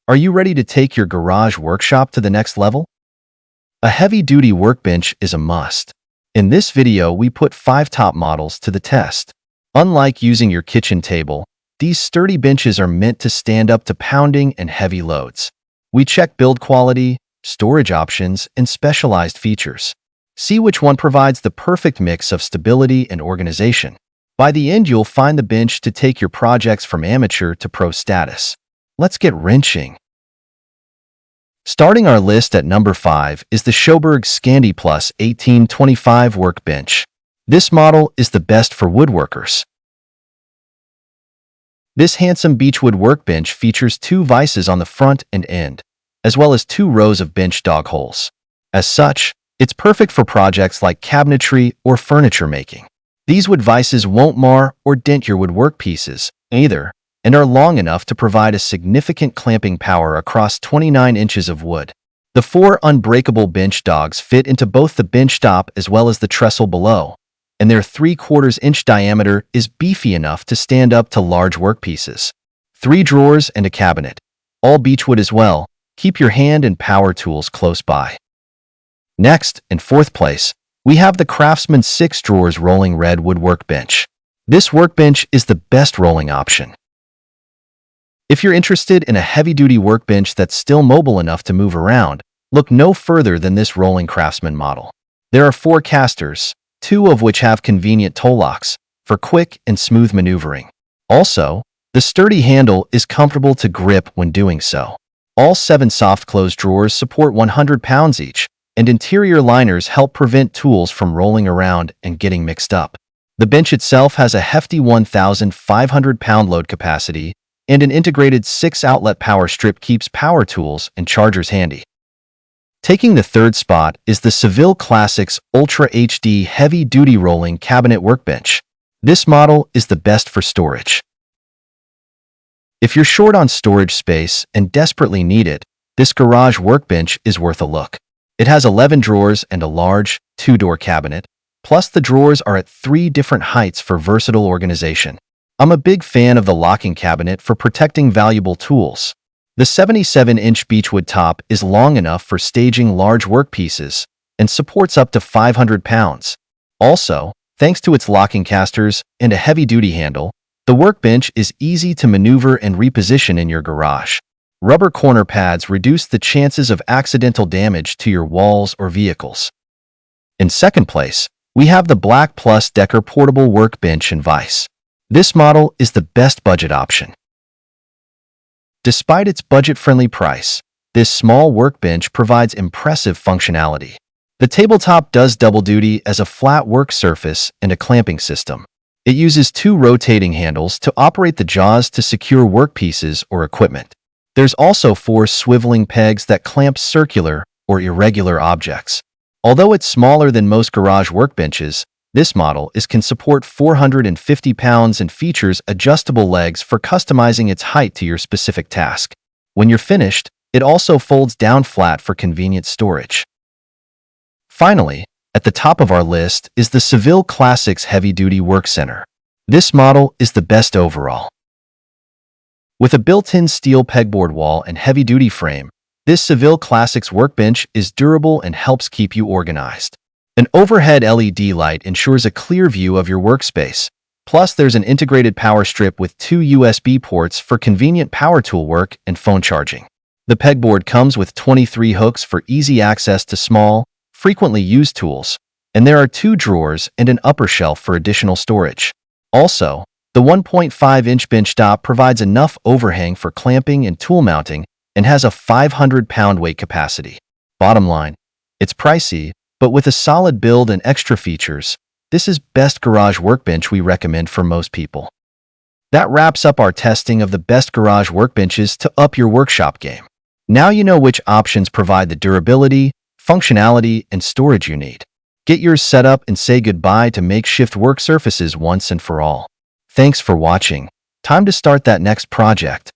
Are you ready to take your garage workshop to the next level? A heavy-duty workbench is a must. In this video, we put 5 top models to the test. Unlike using your kitchen table, these sturdy benches are meant to stand up to pounding and heavy loads. We check build quality, storage options, and specialized features. See which one provides the perfect mix of stability and organization. By the end, you'll find the bench to take your projects from amateur to pro status. Let's get wrenching. Starting our list at number 5 is the Sjobergs Scandi Plus 1825 Workbench. This model is the best for woodworkers. This handsome beechwood workbench features 2 vises on the front and end, as well as 2 rows of bench dog holes. As such, it's perfect for projects like cabinetry or furniture making. These wood vises won't mar or dent your woodwork pieces either, and are long enough to provide a significant clamping power across 29 inches of wood. The 4 unbreakable bench dogs fit into both the bench top as well as the trestle below, and their 3/4 inch diameter is beefy enough to stand up to large workpieces. 3 drawers and a cabinet, all beechwood as well. Keep your hand and power tools close by. Next, in 4th place, we have the Craftsman 6 drawers rolling redwood workbench. This workbench is the best rolling option. If you're interested in a heavy-duty workbench that's still mobile enough to move around, look no further than this rolling Craftsman model. There are 4 casters, 2 of which have convenient toe locks for quick and smooth maneuvering. Also, the sturdy handle is comfortable to grip when doing so. All 7 soft-close drawers support 100 pounds each, and interior liners help prevent tools from rolling around and getting mixed up. The bench itself has a hefty 1,500-pound load capacity, and an integrated 6-outlet power strip keeps power tools and chargers handy. Taking the 3rd spot is the Seville Classics UltraHD Heavy-Duty Rolling Cabinet Workbench. This model is the best for storage. If you're short on storage space and desperately need it, this garage workbench is worth a look. It has 11 drawers and a large, 2-door cabinet, plus the drawers are at 3 different heights for versatile organization. I'm a big fan of the locking cabinet for protecting valuable tools. The 77-inch beechwood top is long enough for staging large workpieces and supports up to 500 pounds. Also, thanks to its locking casters and a heavy-duty handle, the workbench is easy to maneuver and reposition in your garage. Rubber corner pads reduce the chances of accidental damage to your walls or vehicles. In 2nd place, we have the Black+Decker Portable Workbench in Vise. This model is the best budget option. Despite its budget-friendly price, this small workbench provides impressive functionality. The tabletop does double duty as a flat work surface and a clamping system. It uses 2 rotating handles to operate the jaws to secure workpieces or equipment. There's also 4 swiveling pegs that clamp circular or irregular objects. Although it's smaller than most garage workbenches, this model can support 450 pounds and features adjustable legs for customizing its height to your specific task. When you're finished, it also folds down flat for convenient storage. Finally, at the top of our list is the Seville Classics Heavy-Duty Workcenter. This model is the best overall. With a built-in steel pegboard wall and heavy-duty frame, this Seville Classics workbench is durable and helps keep you organized. An overhead LED light ensures a clear view of your workspace. Plus, there's an integrated power strip with 2 USB ports for convenient power tool work and phone charging. The pegboard comes with 23 hooks for easy access to small, frequently used tools, and there are 2 drawers and an upper shelf for additional storage. Also, the 1.5-inch bench top provides enough overhang for clamping and tool mounting and has a 500-pound weight capacity. Bottom line, it's pricey, but with a solid build and extra features, this is best garage workbench we recommend for most people. That wraps up our testing of the best garage workbenches to up your workshop game. Now you know which options provide the durability, functionality, and storage you need. Get yours set up and say goodbye to makeshift work surfaces once and for all. Thanks for watching. Time to start that next project.